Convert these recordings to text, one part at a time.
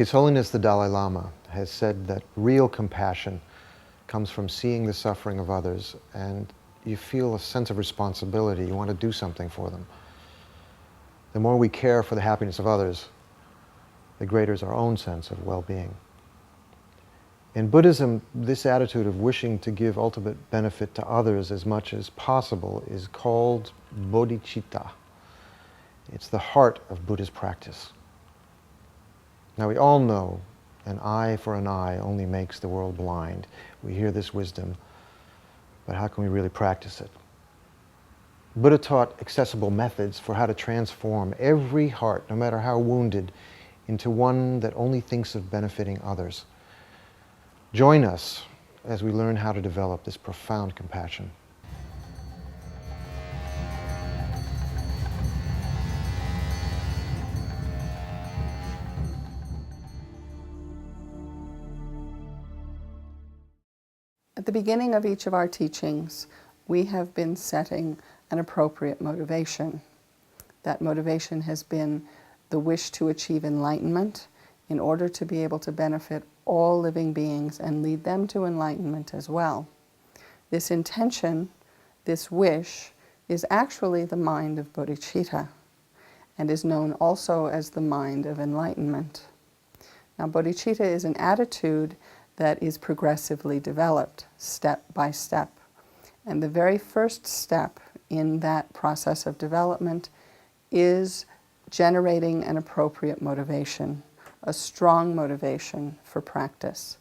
His Holiness the Dalai Lama has said that real compassion comes from seeing the suffering of others, and you feel a sense of responsibility. You want to do something for them. The more we care for the happiness of others, the greater is our own sense of well-being. In Buddhism, this attitude of wishing to give ultimate benefit to others as much as possible is called Bodhichitta. It's the heart of Buddhist practice. Now, we all know an eye for an eye only makes the world blind. We hear this wisdom, but how can we really practice it? Buddha taught accessible methods for how to transform every heart, no matter how wounded, into one that only thinks of benefiting others. Join us as we learn how to develop this profound compassion. At the beginning of each of our teachings, we have been setting an appropriate motivation. That motivation has been the wish to achieve enlightenment in order to be able to benefit all living beings and lead them to enlightenment as well. This intention, this wish, is actually the mind of Bodhichitta and is known also as the mind of enlightenment. Now, Bodhichitta is an attitude that is progressively developed, step by step. And the very first step in that process of development is generating an appropriate motivation, a strong motivation for practice.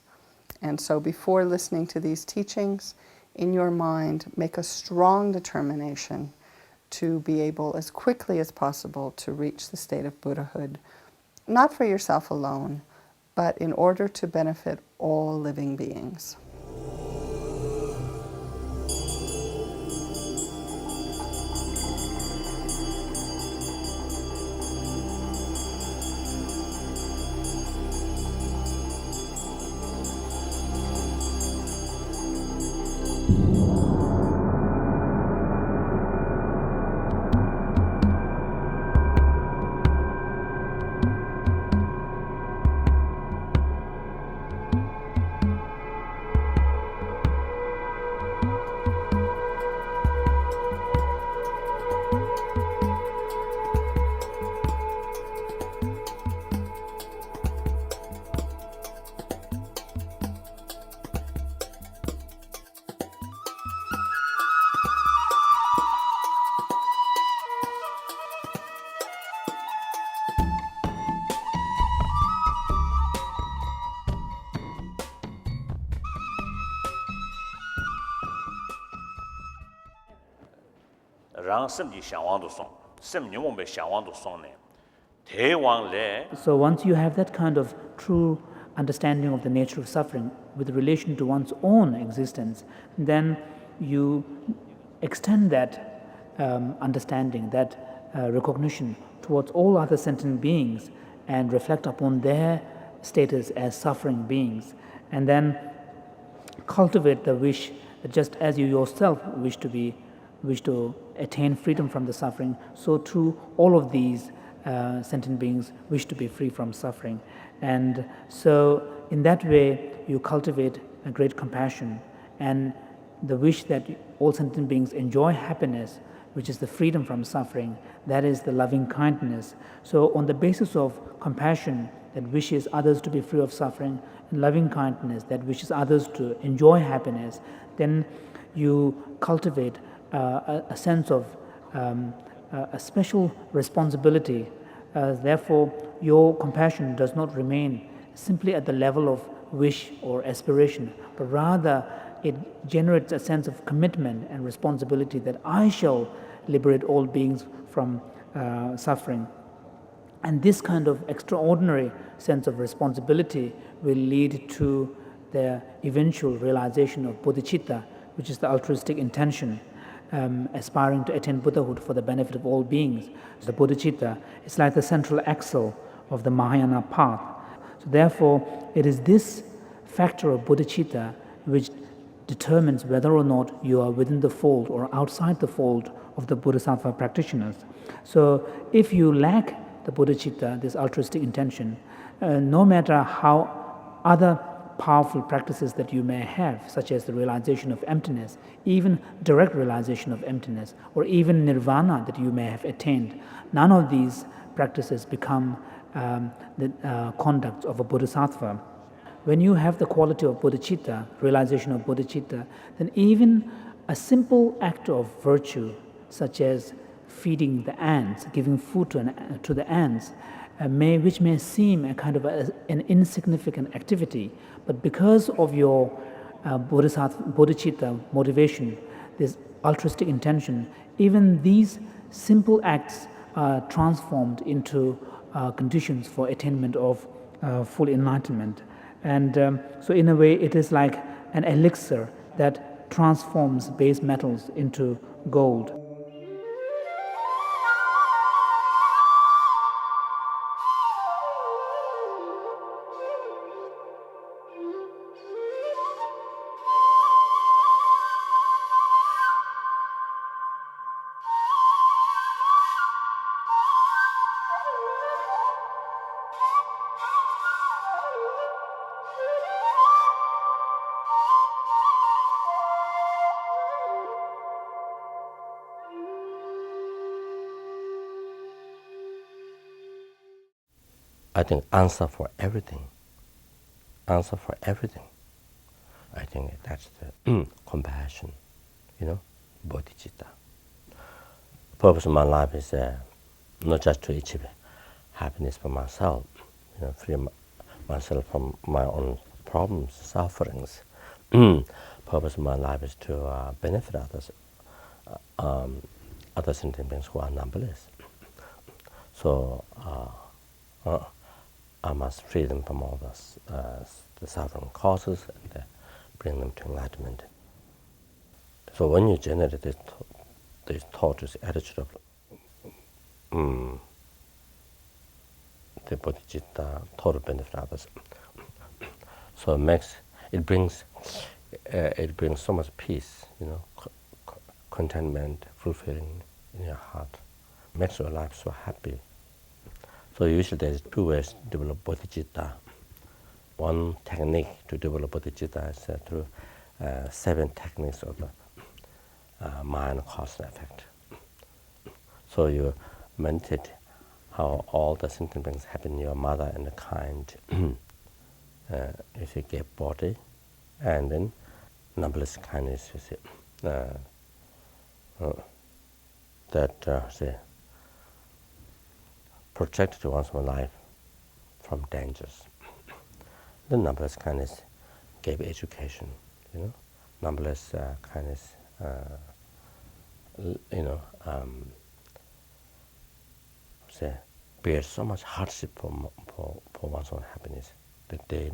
And so before listening to these teachings, in your mind, make a strong determination to be able as quickly as possible to reach the state of Buddhahood, not for yourself alone, but in order to benefit all living beings. So once you have that kind of true understanding of the nature of suffering with relation to one's own existence, then you extend that understanding, that recognition towards all other sentient beings and reflect upon their status as suffering beings, and then cultivate the wish that just as you yourself wish to attain freedom from the suffering, so too all of these sentient beings wish to be free from suffering. And so in that way you cultivate a great compassion and the wish that all sentient beings enjoy happiness, which is the freedom from suffering. That is the loving kindness. So on the basis of compassion that wishes others to be free of suffering, and loving kindness that wishes others to enjoy happiness, then you cultivate a sense of a special responsibility. Therefore, your compassion does not remain simply at the level of wish or aspiration, but rather it generates a sense of commitment and responsibility that I shall liberate all beings from suffering. And this kind of extraordinary sense of responsibility will lead to the eventual realization of bodhicitta, which is the altruistic intention, aspiring to attain Buddhahood for the benefit of all beings. The bodhicitta is like the central axle of the Mahayana path. So therefore, it is this factor of bodhicitta which determines whether or not you are within the fold or outside the fold of the Bodhisattva practitioners. So if you lack the bodhicitta, this altruistic intention, no matter how other powerful practices that you may have, such as the realization of emptiness, even direct realization of emptiness, or even nirvana that you may have attained, none of these practices become the conduct of a bodhisattva. When you have the quality of bodhicitta, realization of bodhicitta, then even a simple act of virtue, such as feeding the ants, giving food to the ants, which may seem a kind of an insignificant activity, but because of your bodhicitta motivation, this altruistic intention, even these simple acts are transformed into conditions for attainment of full enlightenment. And so in a way, it is like an elixir that transforms base metals into gold. I think answer for everything. I think that's the compassion, bodhicitta. The purpose of my life is not just to achieve happiness for myself, free myself from my own problems, sufferings. Purpose of my life is to benefit others, other sentient beings who are numberless. So I must free them from all the suffering causes and bring them to enlightenment. So when you generate this thought, this attitude of the bodhicitta, total benefit of others, so it brings so much peace, contentment, fulfilling in your heart. Makes your life so happy. So usually there's two ways to develop bodhicitta. One technique to develop bodhicitta is through 7 techniques of mind, cause, and effect. So you meditate how all the sentient beings have been your mother and the kind. You see, give body, and then numberless kindness. You see, protect one's life from dangers. The numberless kindness gave education, numberless kindness, bear so much hardship for one's own happiness. That they,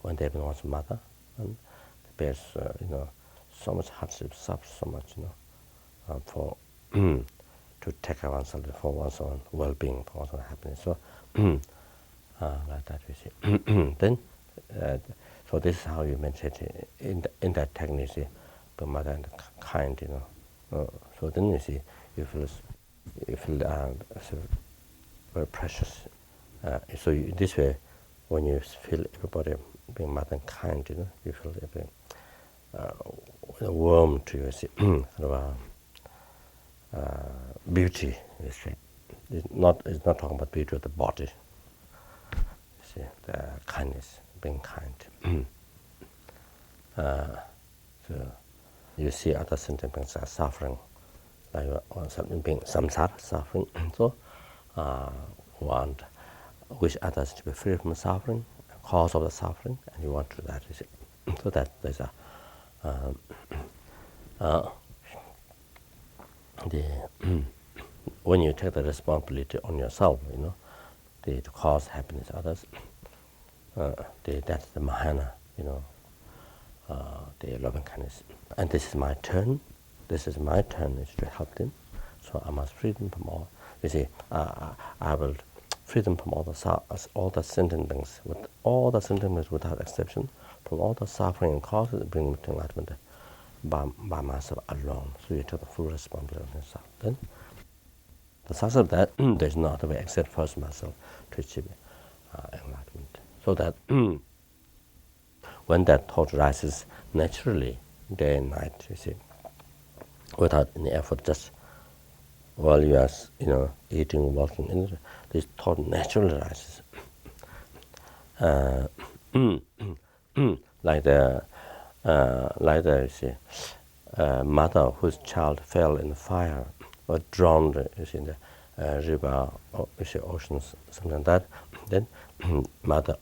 when they've been one's mother, and they bear, so much hardship, suffer so much, for to take care of oneself, for one's own well-being, for one's own happiness. So, like that we see. Then, so this is how you meditate in that technique, see, the mother and kind, so then you see, you feel very precious. So this way, when you feel everybody being mother and kind, you feel warm to you, see, kind of beauty. You see, it's not talking about beauty of the body. You see, the kindness, being kind. So you see other sentient beings are suffering, like something being samsara, suffering. So wish others to be free from suffering, cause of the suffering, and you want to do that. You see. So that there's when you take the responsibility on yourself, to cause happiness others, that's the mahana, the loving kindness. And this is my turn. This is my turn is to help them. So I must free them from all. You see, I will free them from all the sentient beings, with all the sentient beings without exception, from all the suffering and causes, bring them to enlightenment by myself alone. So you take the full responsibility on yourself. Then, the success of that, there's no other way except first myself to achieve enlightenment. so that when that thought rises naturally, day and night, you see, without any effort, just while you are, eating, walking, and this thought naturally rises. Like the you see, mother whose child fell in the fire or drowned, you see, in the river or you see, oceans, something like that. Then mother,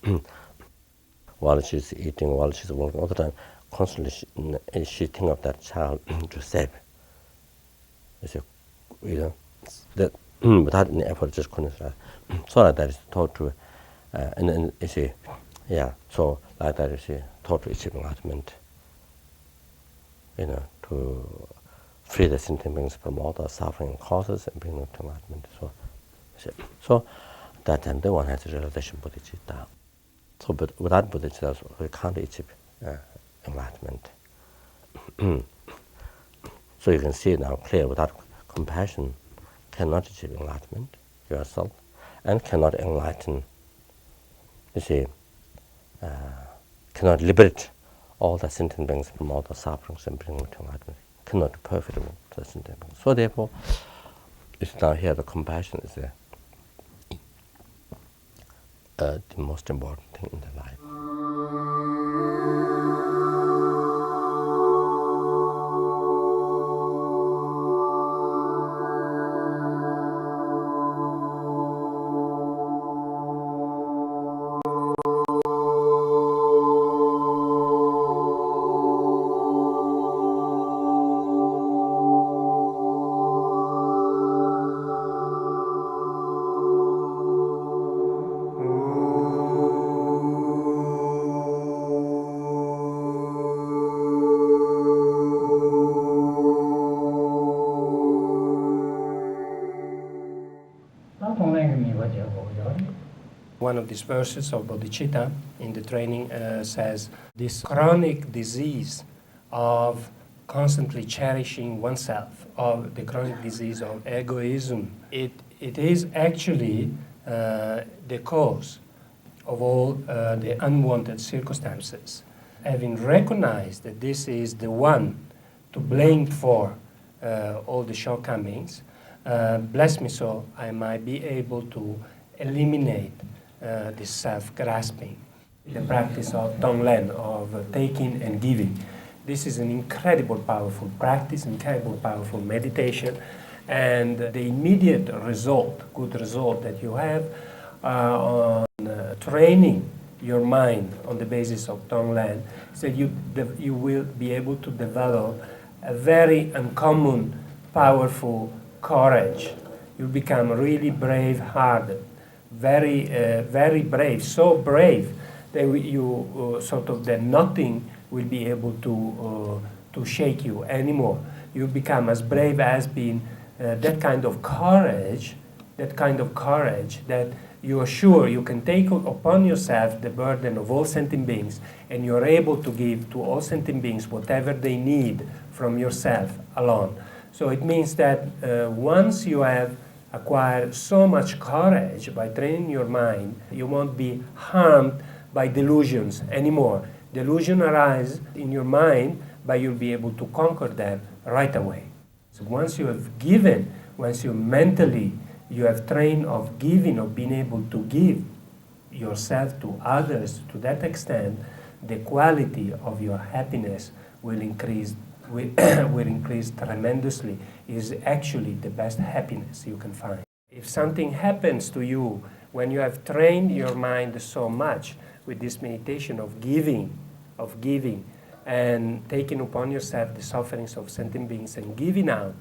while she's eating, while she's walking, all the time, constantly she think of that child to save. You see, that without any effort, just continuously. So that is thought to, and then you see, so like that you see, thought to achieve enlightenment. To free the sentient beings from all the suffering causes and bring them to enlightenment. So that time the one has a realization Bodhichitta. So, but without Bodhichitta, we can't achieve enlightenment. So you can see now clear, without compassion, cannot achieve enlightenment yourself, and cannot enlighten. You see, cannot liberate all the sentient beings from all the sufferings and bring them to enlightenment. Cannot be profitable to the sentient beings. So therefore, it's now here the compassion is the most important thing in the life. One of these verses of Bodhichitta in the training says, this chronic disease of constantly cherishing oneself, of the chronic disease of egoism, it is actually the cause of all the unwanted circumstances. Having recognized that this is the one to blame for all the shortcomings, bless me so I might be able to eliminate this self-grasping. The practice of Tonglen, of taking and giving. This is an incredible powerful practice, incredible powerful meditation, and the immediate result, good result that you have on training your mind on the basis of Tonglen is that you will be able to develop a very uncommon, powerful courage. You become really brave-hearted, very brave, so brave that you that nothing will be able to shake you anymore. You become as brave as being that kind of courage that you are sure you can take upon yourself the burden of all sentient beings, and you're able to give to all sentient beings whatever they need from yourself alone. So it means that once you have acquired so much courage by training your mind, you won't be harmed by delusions anymore. Delusion arises in your mind, but you'll be able to conquer them right away. So once you have given, once you mentally, you have trained of giving, of being able to give yourself to others to that extent, the quality of your happiness will increase tremendously. Is actually the best happiness you can find. If something happens to you when you have trained your mind so much with this meditation of giving, and taking upon yourself the sufferings of sentient beings and giving out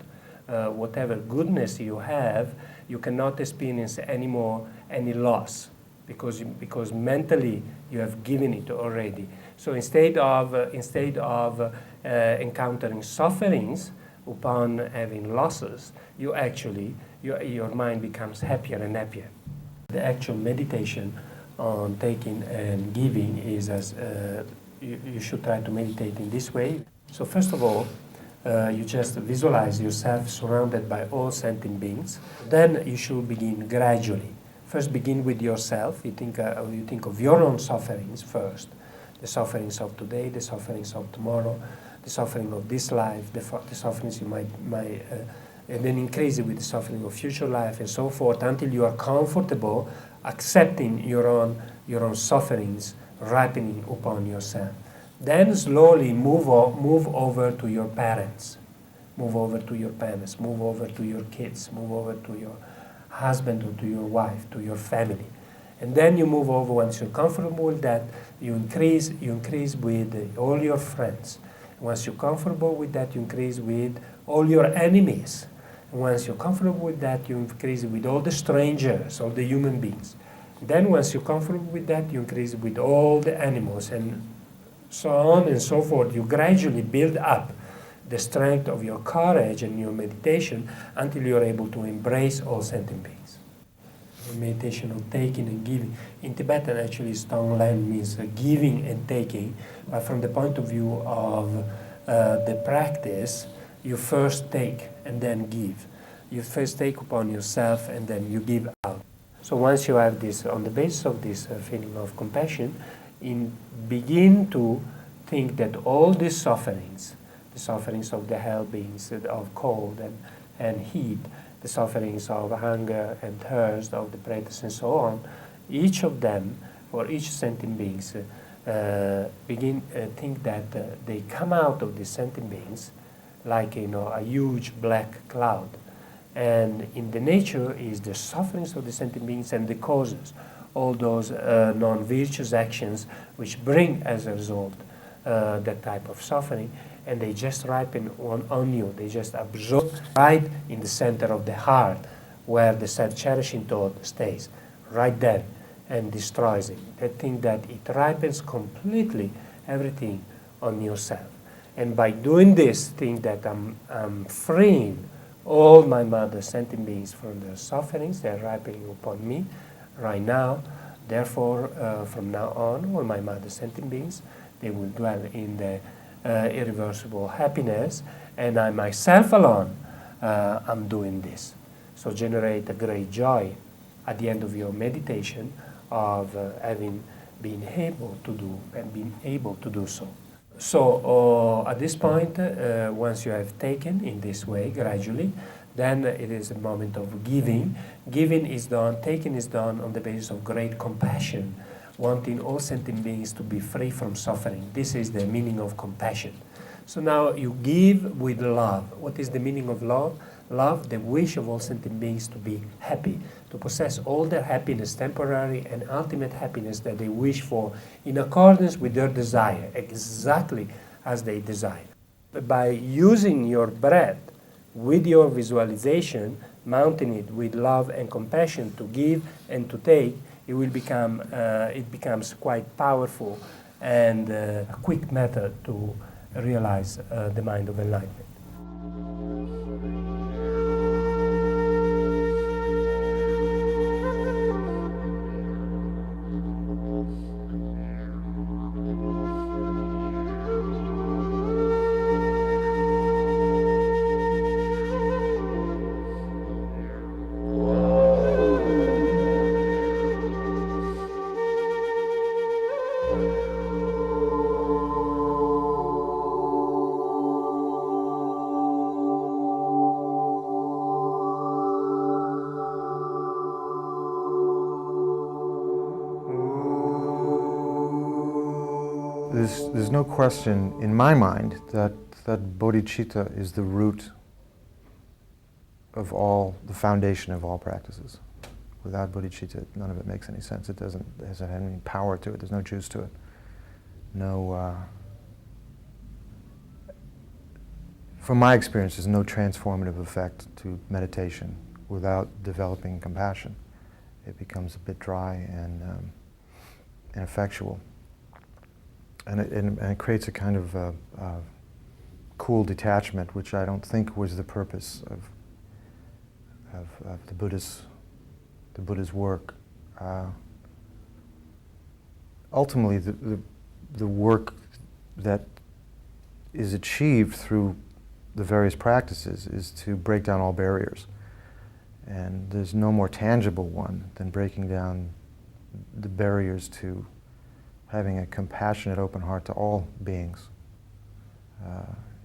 whatever goodness you have, you cannot experience anymore any loss because mentally you have given it already. So instead of encountering sufferings upon having losses, your mind becomes happier and happier. The actual meditation on taking and giving is you should try to meditate in this way. So first of all, you just visualize yourself surrounded by all sentient beings. Then you should begin gradually. first begin with yourself. You think of your own sufferings first, the sufferings of today, the sufferings of tomorrow, the suffering of this life, the sufferings you might and then increase it with the suffering of future life and so forth until you are comfortable accepting your own sufferings ripening upon yourself. Then slowly move over to your parents, move over to your parents, move over to your kids, move over to your husband or to your wife, to your family. And then you move over, once you're comfortable with that, you increase with all your friends. Once you're comfortable with that, you increase with all your enemies. And once you're comfortable with that, you increase with all the strangers, all the human beings. Then once you're comfortable with that, you increase with all the animals, and so on and so forth. You gradually build up the strength of your courage and your meditation until you're able to embrace all sentient beings. The meditation of taking and giving. In Tibetan, actually, Tonglen means giving and taking, but from the point of view of the practice, you first take and then give. You first take upon yourself and then you give out. So once you have this, on the basis of this feeling of compassion, begin to think that all these sufferings, the sufferings of the hell beings, of cold and heat, the sufferings of hunger and thirst, of the predators and so on, each of them, for each sentient beings, think that they come out of these sentient beings like a huge black cloud. And in the nature is the sufferings of the sentient beings and the causes, all those non-virtuous actions which bring as a result that type of suffering, and they just ripen on you. They just absorb right in the center of the heart, where the self-cherishing thought stays, right there, and destroys it. They think that it ripens completely everything on yourself. And by doing this, think that I'm freeing all my mother sentient beings from their sufferings. They're ripening upon me right now. Therefore, from now on, all my mother sentient beings, they will dwell in the irreversible happiness, and I myself alone am doing this. So generate a great joy at the end of your meditation of having been able to do and being able to do so. So at this point, once you have taken in this way gradually, then it is a moment of giving. Giving is done, taking is done on the basis of great compassion, wanting all sentient beings to be free from suffering. This is the meaning of compassion. So now you give with love. What is the meaning of love? Love, the wish of all sentient beings to be happy, to possess all their happiness, temporary and ultimate happiness that they wish for in accordance with their desire, exactly as they desire. By using your breath with your visualization, mounting it with love and compassion to give and to take, it becomes quite powerful and a quick method to realize the mind of enlightenment. There's no question in my mind that bodhicitta is the root of all, the foundation of all practices. Without bodhicitta, none of it makes any sense. It doesn't have any power to it. There's no juice to it. From my experience, there's no transformative effect to meditation without developing compassion. It becomes a bit dry and ineffectual. And it creates a kind of cool detachment, which I don't think was the purpose of the Buddha's work. Ultimately, the work that is achieved through the various practices is to break down all barriers And there's no more tangible one than breaking down the barriers to having a compassionate, open heart to all beings,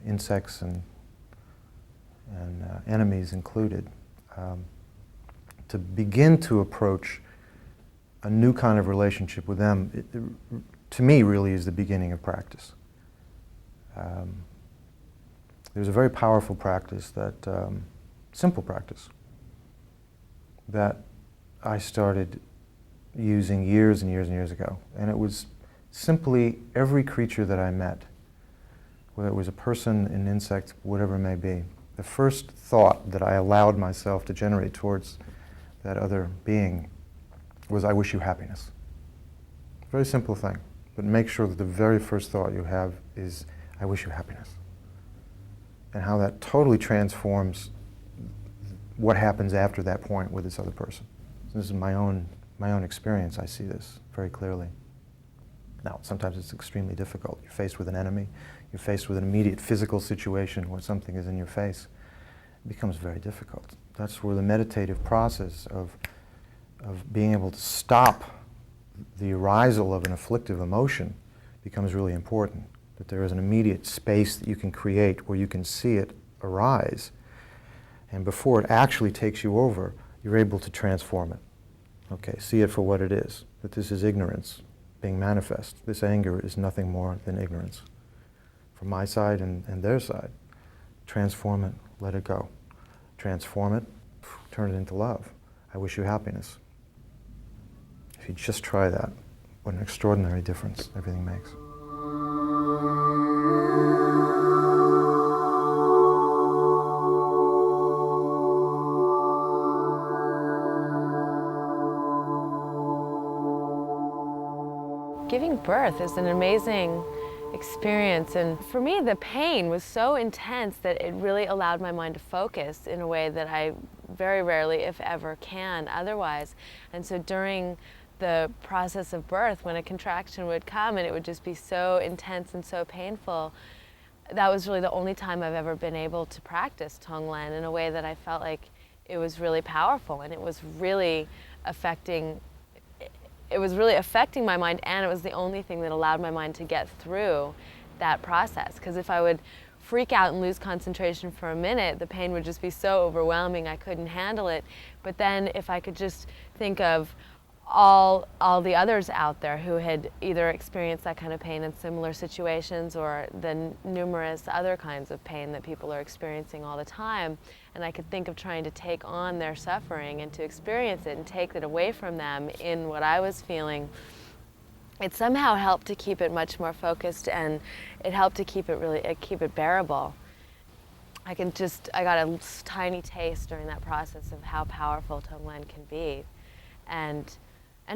insects and enemies included. To begin to approach a new kind of relationship with them, to me, really is the beginning of practice. There's a very powerful practice that, simple practice, that I started using years and years and years ago. And it was simply every creature that I met, whether it was a person, an insect, whatever it may be, the first thought that I allowed myself to generate towards that other being was, I wish you happiness. Very simple thing, but make sure that the very first thought you have is, I wish you happiness. And how that totally transforms what happens after that point with this other person. This is my own experience. I see this very clearly. Now, sometimes it's extremely difficult. You're faced with an enemy. You're faced with an immediate physical situation where something is in your face. It becomes very difficult. That's where the meditative process of being able to stop the arisal of an afflictive emotion becomes really important. That there is an immediate space that you can create where you can see it arise. And before it actually takes you over, you're able to transform it. Okay, see it for what it is. That this is ignorance being manifest. This anger is nothing more than ignorance. From my side and their side. Transform it, let it go. Transform it, turn it into love. I wish you happiness. If you just try that, what an extraordinary difference everything makes. Giving birth is an amazing experience, and for me the pain was so intense that it really allowed my mind to focus in a way that I very rarely, if ever, can otherwise. And so during the process of birth, when a contraction would come and it would just be so intense and so painful, that was really the only time I've ever been able to practice Tonglen in a way that I felt like it was really powerful, and it was really affecting my mind, and it was the only thing that allowed my mind to get through that process. Because if I would freak out and lose concentration for a minute, the pain would just be so overwhelming I couldn't handle it. But then if I could just think of all the others out there who had either experienced that kind of pain in similar situations, or the numerous other kinds of pain that people are experiencing all the time, and I could think of trying to take on their suffering and to experience it and take it away from them in what I was feeling, it somehow helped to keep it much more focused, and it helped to keep it bearable. I got a tiny taste during that process of how powerful Tonglen can be, and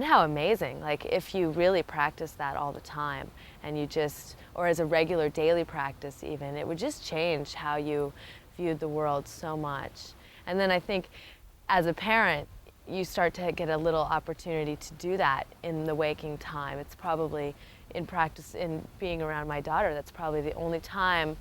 how amazing, like if you really practice that all the time, and you just, or as a regular daily practice even, it would just change how you viewed the world so much. And then I think as a parent, you start to get a little opportunity to do that in the waking time. It's probably in practice, in being around my daughter, that's probably the only time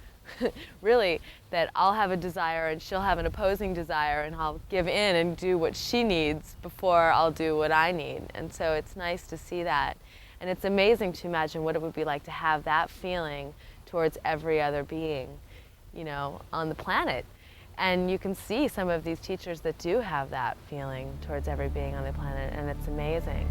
really that I'll have a desire and she'll have an opposing desire, and I'll give in and do what she needs before I'll do what I need. And so it's nice to see that. And it's amazing to imagine what it would be like to have that feeling towards every other being, you know, on the planet. And you can see some of these teachers that do have that feeling towards every being on the planet, and it's amazing.